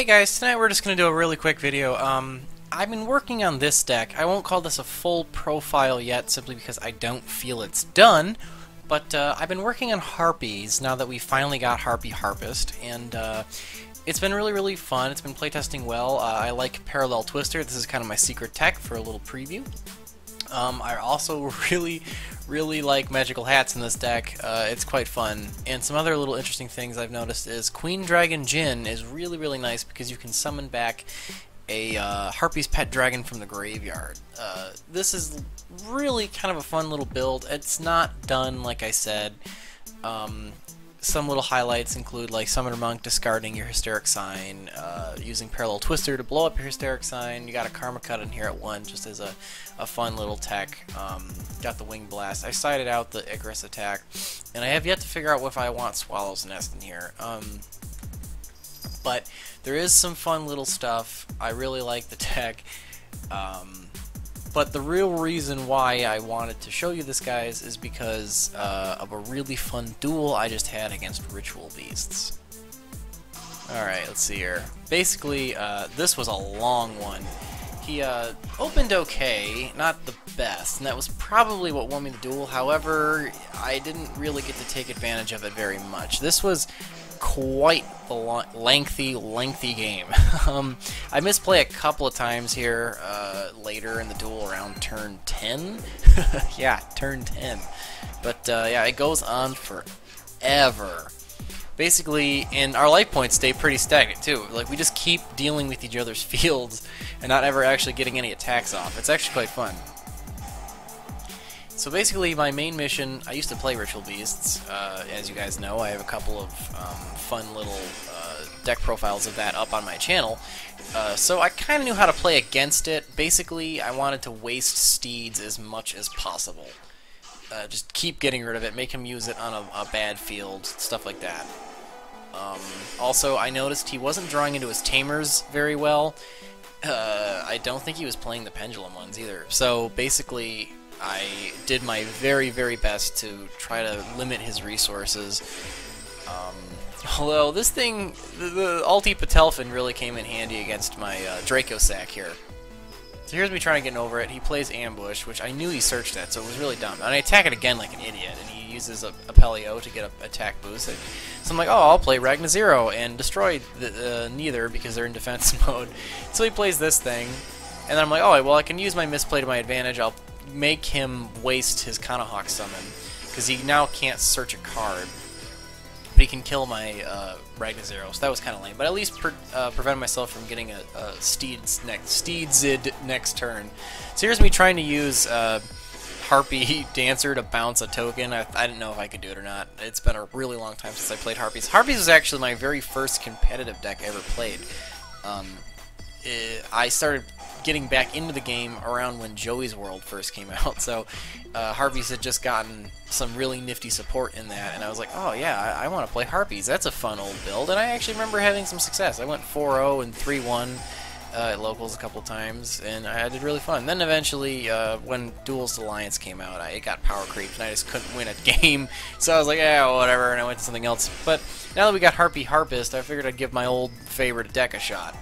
Hey guys, tonight we're just going to do a really quick video. I've been working on this deck. I won't call this a full profile yet, simply because I don't feel it's done. But I've been working on Harpies now that we finally got Harpist, and it's been really fun. It's been playtesting well. I like Parallel Twister. This is kind of my secret tech for a little preview. I also really like Magical Hats in this deck. It's quite fun. And some other little interesting things I've noticed is Queen Dragon Jin is really nice because you can summon back a Harpy's Pet Dragon from the graveyard. This is really kind of a fun little build. It's not done, like I said. Some little highlights include like Summoner Monk discarding your Hysteric Sign, using Parallel Twister to blow up your Hysteric Sign. You got a Karma Cut in here at 1 just as a fun little tech. Got the Wing Blast. I sided out the Icarus attack, and I have yet to figure out if I want Swallow's Nest in here. But there is some fun little stuff. I really like the tech. But the real reason why I wanted to show you this, guys, is because of a really fun duel I just had against Ritual Beasts. Alright, let's see here. Basically, this was a long one. He opened okay, not the best, and that was probably what won me the duel. However, I didn't really get to take advantage of it very much. This was quite the lengthy game. I misplay a couple of times here later in the duel around turn 10. Yeah, turn 10. But yeah, it goes on forever. Basically, and our life points stay pretty stagnant too. Like, we just keep dealing with each other's fields and not ever actually getting any attacks off. It's actually quite fun. So basically, my main mission, I used to play Ritual Beasts. As you guys know, I have a couple of fun little deck profiles of that up on my channel. So I kind of knew how to play against it. Basically, I wanted to waste Steeds as much as possible. Just keep getting rid of it, make him use it on a bad field, stuff like that. Also, I noticed he wasn't drawing into his Tamers very well. I don't think he was playing the Pendulum ones either. So basically, I did my very best to try to limit his resources. Although this thing, the Ultimateness really came in handy against my Draco Sack here. So here's me trying to get over it. He plays Ambush, which I knew he searched that, so it was really dumb. And I attack it again like an idiot, and he uses a Pelio to get an attack boost. So I'm like, oh, I'll play Ragna Zero and destroy neither because they're in defense mode. So he plays this thing, and then I'm like, oh, well, I can use my misplay to my advantage. I'll make him waste his Kanahawk summon, because he now can't search a card. But he can kill my Ragna Zero, so that was kind of lame. But at least prevented myself from getting a Steedzid next turn. So here's me trying to use Harpy Dancer to bounce a token. I didn't know if I could do it or not. It's been a really long time since I played Harpies. Harpies was actually my very first competitive deck I ever played. I started getting back into the game around when Joey's World first came out, so Harpies had just gotten some really nifty support in that, and I was like, oh yeah, I want to play Harpies. That's a fun old build, and I actually remember having some success. I went 4-0 and 3-1 at locals a couple times, and I did really fun. Then eventually, when Duels Alliance came out, it got power creeped, and I just couldn't win a game, so I was like, yeah, whatever, and I went to something else. But now that we got Harpist, I figured I'd give my old favorite deck a shot.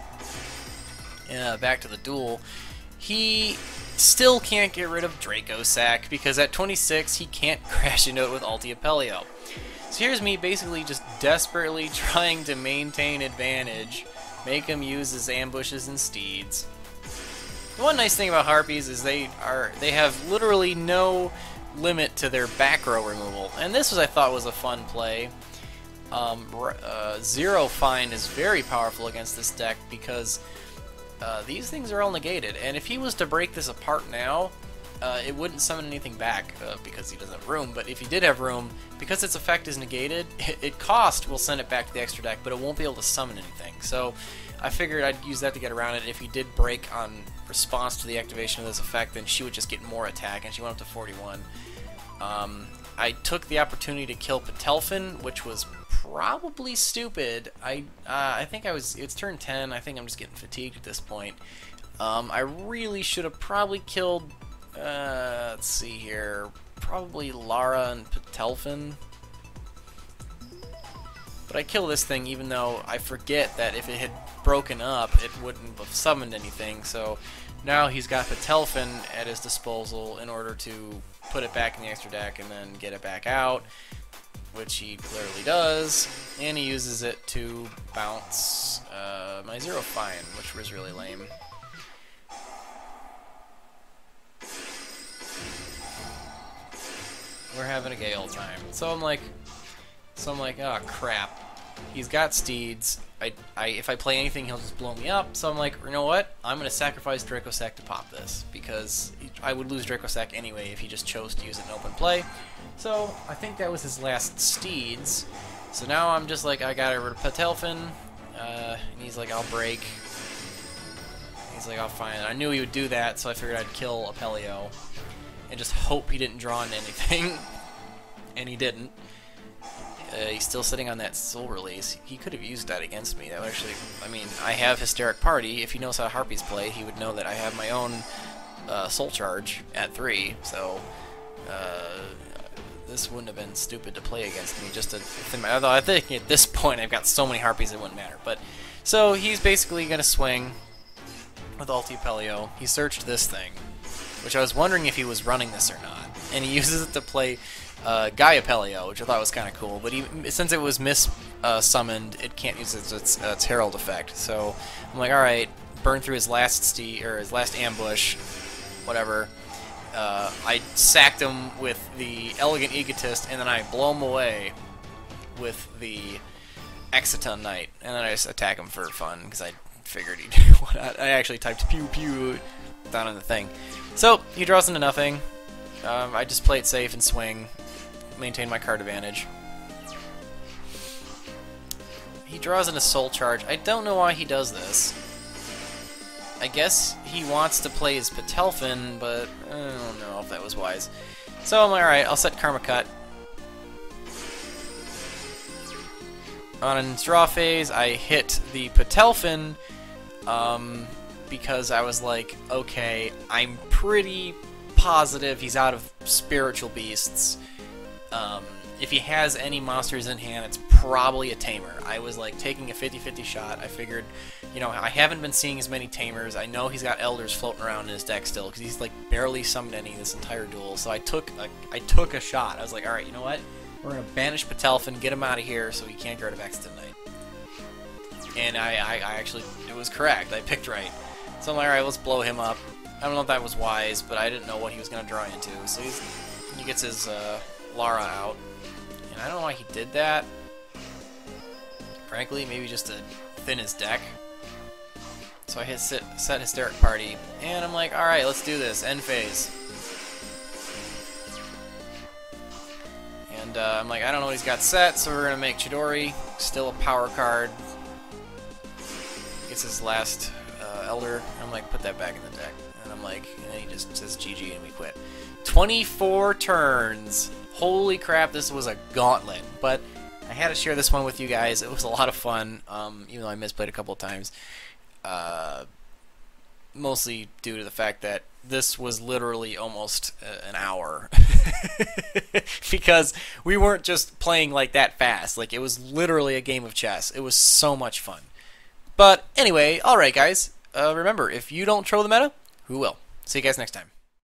Back to the duel. He still can't get rid of Draco Sack because at 26 he can't crash into it with Ulti Apelio. So here's me basically just desperately trying to maintain advantage, make him use his ambushes and steeds. The one nice thing about Harpies is they have literally no limit to their back row removal, and this was, I thought, was a fun play. Zero Fine is very powerful against this deck because these things are all negated, and if he was to break this apart now, it wouldn't summon anything back because he doesn't have room. But if he did have room, because its effect is negated, it will send it back to the extra deck, but it won't be able to summon anything. So I figured I'd use that to get around it. If he did break on response to the activation of this effect, then she would just get more attack, and she went up to 41. I took the opportunity to kill Patelfin, which was probably stupid. I think it's turn 10. I think I'm just getting fatigued at this point. I really should have probably killed, let's see here, probably Lara and Patelfin. But I kill this thing even though I forget that if it had broken up, it wouldn't have summoned anything. So now he's got Patelfin at his disposal in order to put it back in the extra deck and then get it back out, which he clearly does, and he uses it to bounce my Zero Fine, which was really lame. We're having a gay old time. So I'm like, oh crap. He's got steeds. If I play anything, he'll just blow me up. So I'm like, you know what? I'm gonna sacrifice Dracossack to pop this, because I would lose Dracossack anyway if he just chose to use it in open play. So I think that was his last steeds. So now I'm just like, I got rid of Patelfin, and he's like, I'll break. He's like, I'll fine. I knew he would do that, so I figured I'd kill Apelio and just hope he didn't draw into anything. And he didn't. He's still sitting on that soul release. He could have used that against me. That would actually, I mean, I have Hysteric Party. If he knows how Harpies play, he would know that I have my own soul charge at 3. So this wouldn't have been stupid to play against me. Just to, although I think at this point I've got so many Harpies it wouldn't matter. But so he's basically gonna swing with Ulti Apelio. He searched this thing, which I was wondering if he was running this or not, and he uses it to play Guy Apelio, which I thought was kind of cool. But since it was summoned, it can't use its Herald effect. So I'm like, all right, burn through his last steed or his last ambush, whatever. I sacked him with the Elegant Egotist, and then I blow him away with the Exciton Knight, and then I just attack him for fun because I figured he'd. I actually typed pew pew down on the thing. So he draws into nothing. I just play it safe and swing, maintain my card advantage. He draws in a soul charge. I don't know why he does this. I guess he wants to play his Patelfin, but I don't know if that was wise. So I'm like, alright, I'll set Karma Cut. On his draw phase, I hit the Patelfin because I was like, okay, I'm pretty positive he's out of Spiritual Beasts. If he has any monsters in hand, it's probably a Tamer. I was like taking a 50-50 shot. I figured, you know, I haven't been seeing as many Tamers. I know he's got Elders floating around in his deck still because he's like barely summoned any this entire duel. So I took a shot. I was like, all right, you know what? We're gonna banish Patelfin, get him out of here, so he can't get rid of Exciton Knight. And I actually, it was correct. I picked right. So I'm like, all right, let's blow him up. I don't know if that was wise, but I didn't know what he was gonna draw into. So he gets his Lara out. And I don't know why he did that. Frankly, maybe just to thin his deck. So I hit set Hysteric Party, and I'm like, alright, let's do this. End phase. And I'm like, I don't know what he's got set, so we're going to make Chidori. Still a power card. Gets his last Elder. I'm like, put that back in the deck. And I'm like, and then he just says GG and we quit. 24 turns. Holy crap, this was a gauntlet. But I had to share this one with you guys. It was a lot of fun, even though I misplayed a couple of times. Mostly due to the fact that this was literally almost an hour. Because we weren't just playing like that fast. Like, it was literally a game of chess. It was so much fun. But anyway, alright guys. Remember, if you don't troll the meta, who will? See you guys next time.